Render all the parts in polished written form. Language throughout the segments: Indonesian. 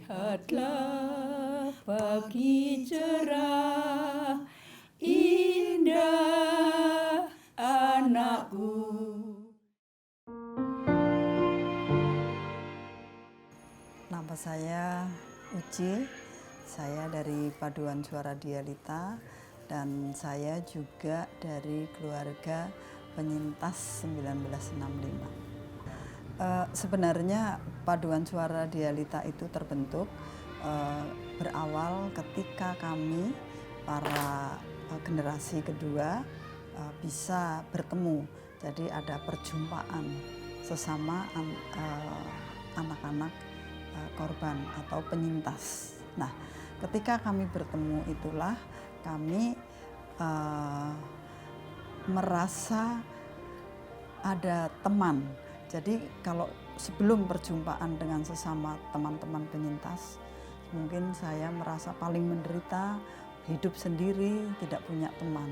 Lihatlah pagi cerah, indah anakku. Nama saya Uci, saya dari Paduan Suara Dialita dan saya juga dari keluarga penyintas 1965. Sebenarnya Paduan Suara Dialita itu terbentuk berawal ketika kami para generasi kedua bisa bertemu. Jadi ada perjumpaan sesama anak-anak korban atau penyintas. Nah, ketika kami bertemu itulah kami merasa ada teman. Jadi kalau sebelum perjumpaan dengan sesama teman-teman penyintas, mungkin saya merasa paling menderita, hidup sendiri, tidak punya teman.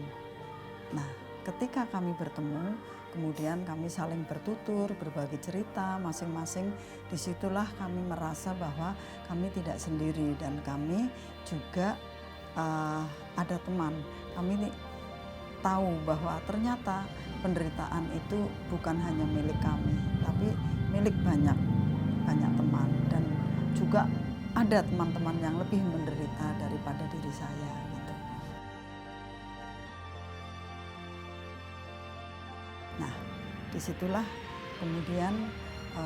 Nah, ketika kami bertemu, kemudian kami saling bertutur, berbagi cerita masing-masing. Disitulah kami merasa bahwa kami tidak sendiri dan kami juga ada teman. Kami tahu bahwa ternyata penderitaan itu bukan hanya milik kami, tapi milik banyak teman, dan juga ada teman-teman yang lebih menderita daripada diri saya gitu. Nah, disitulah kemudian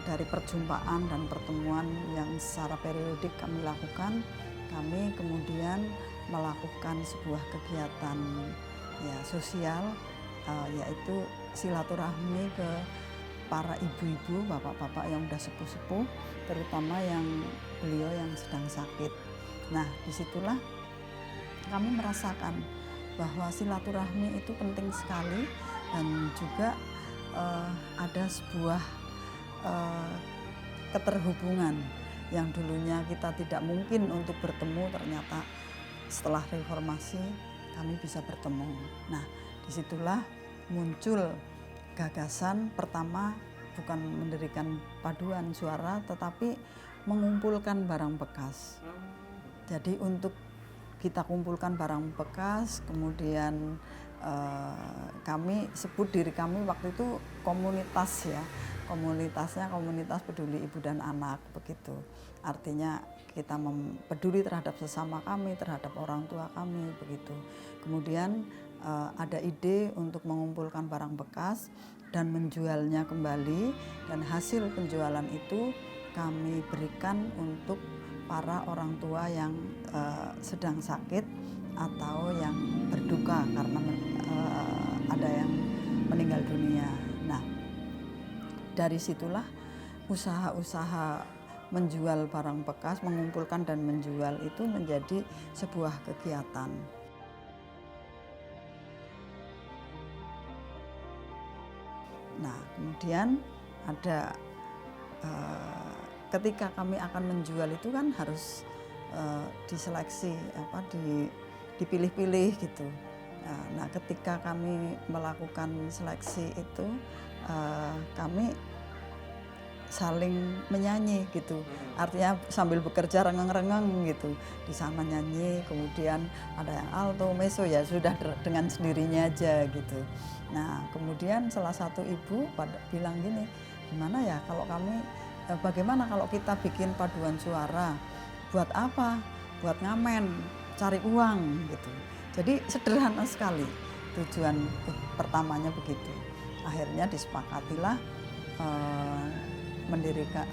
dari perjumpaan dan pertemuan yang secara periodik kami lakukan, kami kemudian melakukan sebuah kegiatan sosial, yaitu silaturahmi ke para ibu-ibu, bapak-bapak yang udah sepuh-sepuh, terutama yang beliau yang sedang sakit. Nah, disitulah kami merasakan bahwa silaturahmi itu penting sekali, dan juga ada sebuah keterhubungan yang dulunya kita tidak mungkin untuk bertemu, ternyata setelah reformasi kami bisa bertemu. Nah, disitulah muncul gagasan pertama, bukan mendirikan paduan suara, tetapi mengumpulkan barang bekas. Jadi untuk kita kumpulkan barang bekas, kemudian kami sebut diri kami waktu itu komunitas ya. Komunitasnya komunitas peduli ibu dan anak, begitu. Artinya kita peduli terhadap sesama kami, terhadap orang tua kami, begitu. Kemudian ada ide untuk mengumpulkan barang bekas dan menjualnya kembali, dan hasil penjualan itu kami berikan untuk para orang tua yang sedang sakit atau yang berduka karena ada yang meninggal dunia. Nah, dari situlah usaha-usaha menjual barang bekas, mengumpulkan dan menjual itu menjadi sebuah kegiatan. Nah, kemudian ada ketika kami akan menjual itu kan harus diseleksi, dipilih-pilih gitu. Nah, ketika kami melakukan seleksi itu kami saling menyanyi gitu, artinya sambil bekerja rengeng-rengeng gitu, di sana nyanyi, kemudian ada yang alto, meso, ya sudah dengan sendirinya aja gitu. Nah, kemudian salah satu ibu bilang gini, gimana ya kalau kami, bagaimana kalau kita bikin paduan suara, buat apa? Buat ngamen, cari uang gitu. Jadi sederhana sekali tujuan pertamanya begitu. Akhirnya disepakatilah mendirikan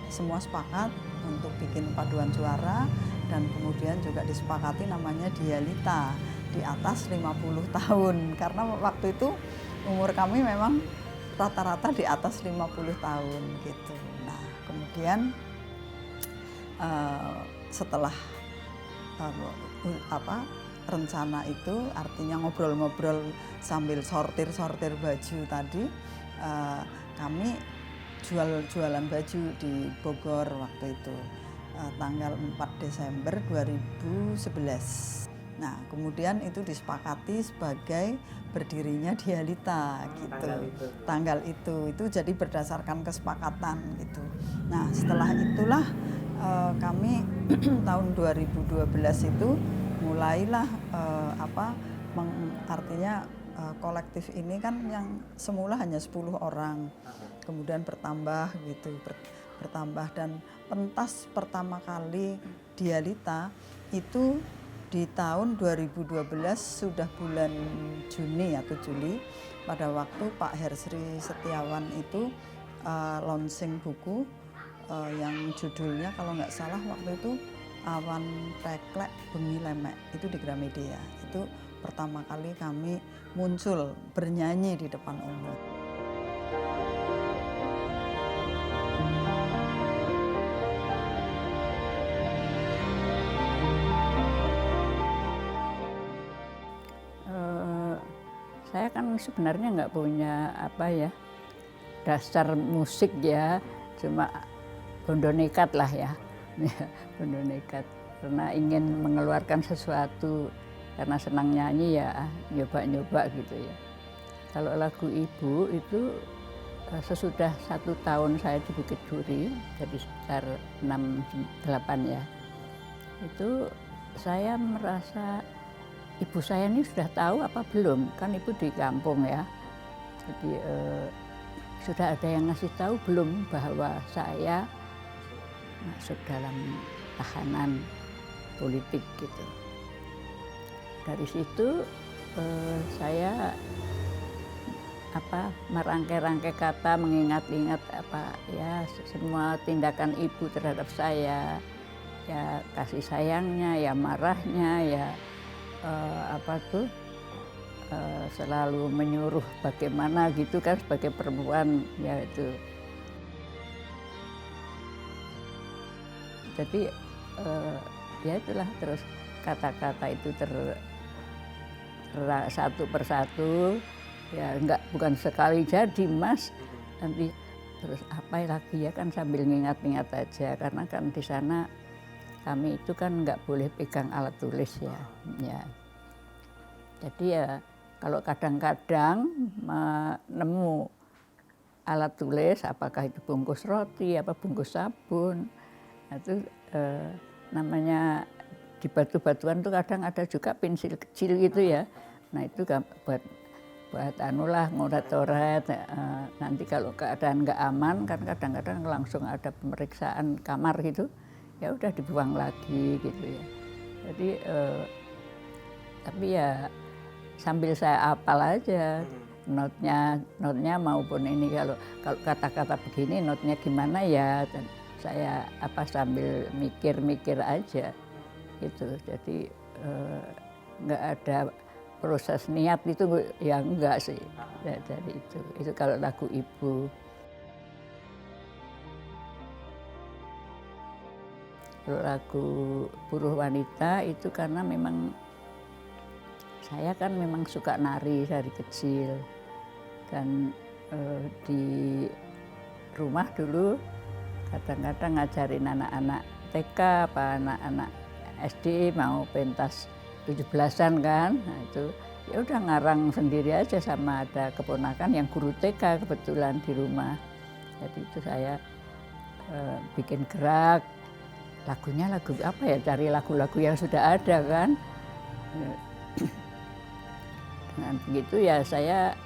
semua sepakat untuk bikin paduan suara, dan kemudian juga disepakati namanya Dialita, di atas 50 tahun, karena waktu itu umur kami memang rata-rata di atas 50 tahun gitu. Nah, kemudian setelah rencana itu, artinya ngobrol-ngobrol sambil sortir baju tadi, kami jualan baju di Bogor waktu itu, tanggal 4 Desember 2011. Nah, kemudian itu disepakati sebagai berdirinya Dialita gitu. Tanggal itu jadi berdasarkan kesepakatan gitu. Nah, setelah itulah kami tahun 2012 itu mulailah artinya kolektif ini kan yang semula hanya 10 orang, kemudian bertambah gitu, bertambah, dan pentas pertama kali Dialita itu di tahun 2012 sudah bulan Juni atau Juli, pada waktu Pak Hersri Setiawan itu launching buku yang judulnya kalau nggak salah waktu itu Awan Teklek Bengi Lemek, itu di Gramedia. Itu pertama kali kami muncul bernyanyi di depan umum. Saya kan sebenarnya nggak punya dasar musik ya, cuma bondo nekat lah ya, bondo nekat karena ingin mengeluarkan sesuatu, karena senang nyanyi ya nyoba-nyoba gitu ya. Kalau lagu Ibu itu sesudah 1 tahun saya di Bukit Duri, jadi sekitar 6-8 ya, itu saya merasa ibu saya ini sudah tahu apa belum, kan ibu di kampung ya, jadi sudah ada yang ngasih tahu belum bahwa saya masuk dalam tahanan politik gitu. Dari situ saya merangkai-rangkai kata, mengingat-ingat semua tindakan ibu terhadap saya, ya kasih sayangnya, ya marahnya, ya selalu menyuruh bagaimana gitu kan sebagai perempuan ya itu. Jadi ya itulah, terus kata-kata itu satu persatu ya, bukan sekali jadi Mas, nanti terus apa lagi ya kan sambil ngingat-ingat aja, karena kan di sana kami itu kan nggak boleh pegang alat tulis ya. Jadi ya kalau kadang-kadang nemu alat tulis, apakah itu bungkus roti, bungkus sabun, itu namanya di batu-batuan tuh kadang ada juga pensil kecil gitu ya. Nah itu buat ngoret-ngoret. Nanti kalau keadaan nggak aman kan kadang-kadang langsung ada pemeriksaan kamar gitu, ya udah dibuang lagi gitu ya. Jadi tapi ya sambil saya hafal aja notnya maupun ini, kalau kata-kata begini notnya gimana ya, dan saya sambil mikir aja gitu. Jadi nggak ada proses niat itu ya, enggak sih. Jadi itu kalau lagu Ibu. Kalau lagu Buruh Wanita itu karena memang saya kan memang suka nari dari kecil, dan di rumah dulu kadang-kadang ngajarin anak-anak TK anak-anak SD mau pentas 17-an kan, nah itu ya udah ngarang sendiri aja, sama ada keponakan yang guru TK kebetulan di rumah. Jadi itu saya bikin gerak, lagunya lagu apa ya, cari lagu-lagu yang sudah ada kan. Dengan begitu ya saya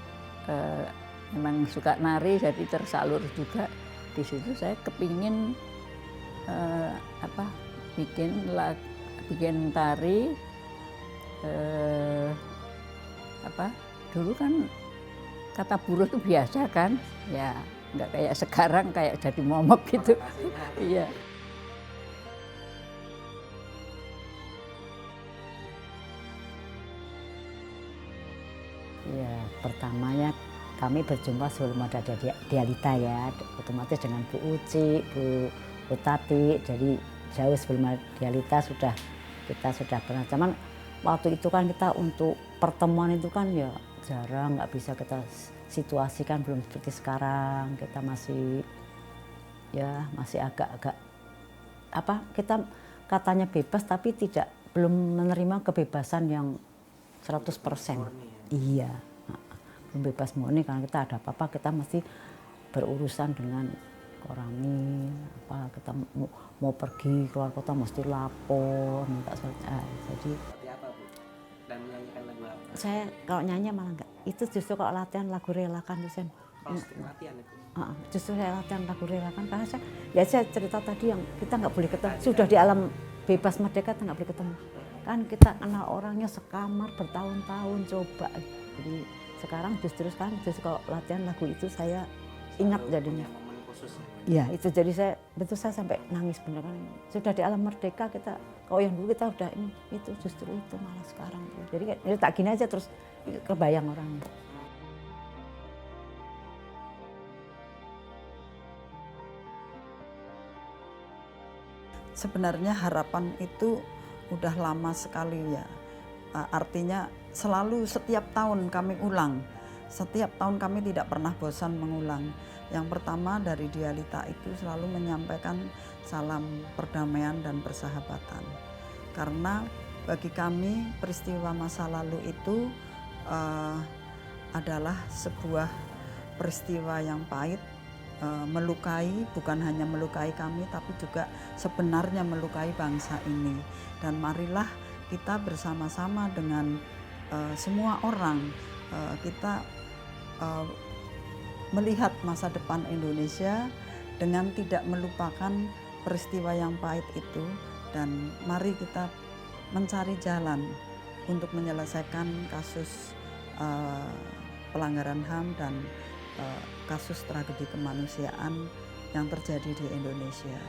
memang suka nari, jadi tersalur juga di situ. Saya kepingin bikin tari, dulu kan kata buruh itu biasa kan ya, nggak kayak sekarang kayak jadi momok gitu. Iya. Ya, pertamanya kami berjumpa sebelum ada Dialita ya, otomatis dengan Bu Uci, Bu Tati, jadi jauh sebelum ada Dialita kita sudah pernah. Cuman waktu itu kan kita untuk pertemuan itu kan ya jarang, nggak bisa kita situasikan, belum seperti sekarang. Kita masih agak-agak kita katanya bebas tapi belum menerima kebebasan yang 100%. Iya, belum bebas murni, karena kita ada apa-apa kita mesti berurusan dengan silaturahmi, apa kita mau pergi keluar kota mesti lapor, minta surat. Jadi Seperti apa Bu? Dan menyanyikan lagu apa? saya kalau nyanyi malah enggak. Itu justru kalau latihan lagu relakan dosen. Kalau setiap latihan itu. Justru saya latihan lagu relakan karena saya cerita tadi yang kita nggak boleh ketemu. Sudah di alam bebas merdeka kita nggak boleh ketemu. Kan kita kenal orangnya sekamar bertahun-tahun coba. Jadi sekarang justru kalau latihan lagu itu saya ingat jadinya. Punya momen khusus. Iya itu jadi saya sampai nangis beneran. Sudah di alam merdeka kita, kalau yang dulu kita udah ini itu justru itu malah sekarang. Jadi tak gini aja terus kebayang orangnya. Sebenarnya harapan itu udah lama sekali ya. Artinya selalu setiap tahun kami ulang. Setiap tahun kami tidak pernah bosan mengulang. Yang pertama dari Dialita itu selalu menyampaikan salam perdamaian dan persahabatan. Karena bagi kami peristiwa masa lalu itu adalah sebuah peristiwa yang pahit, melukai, bukan hanya melukai kami tapi juga sebenarnya melukai bangsa ini. Dan marilah kita bersama-sama dengan semua orang kita melihat masa depan Indonesia dengan tidak melupakan peristiwa yang pahit itu, dan mari kita mencari jalan untuk menyelesaikan kasus pelanggaran HAM dan kasus tragedi kemanusiaan yang terjadi di Indonesia.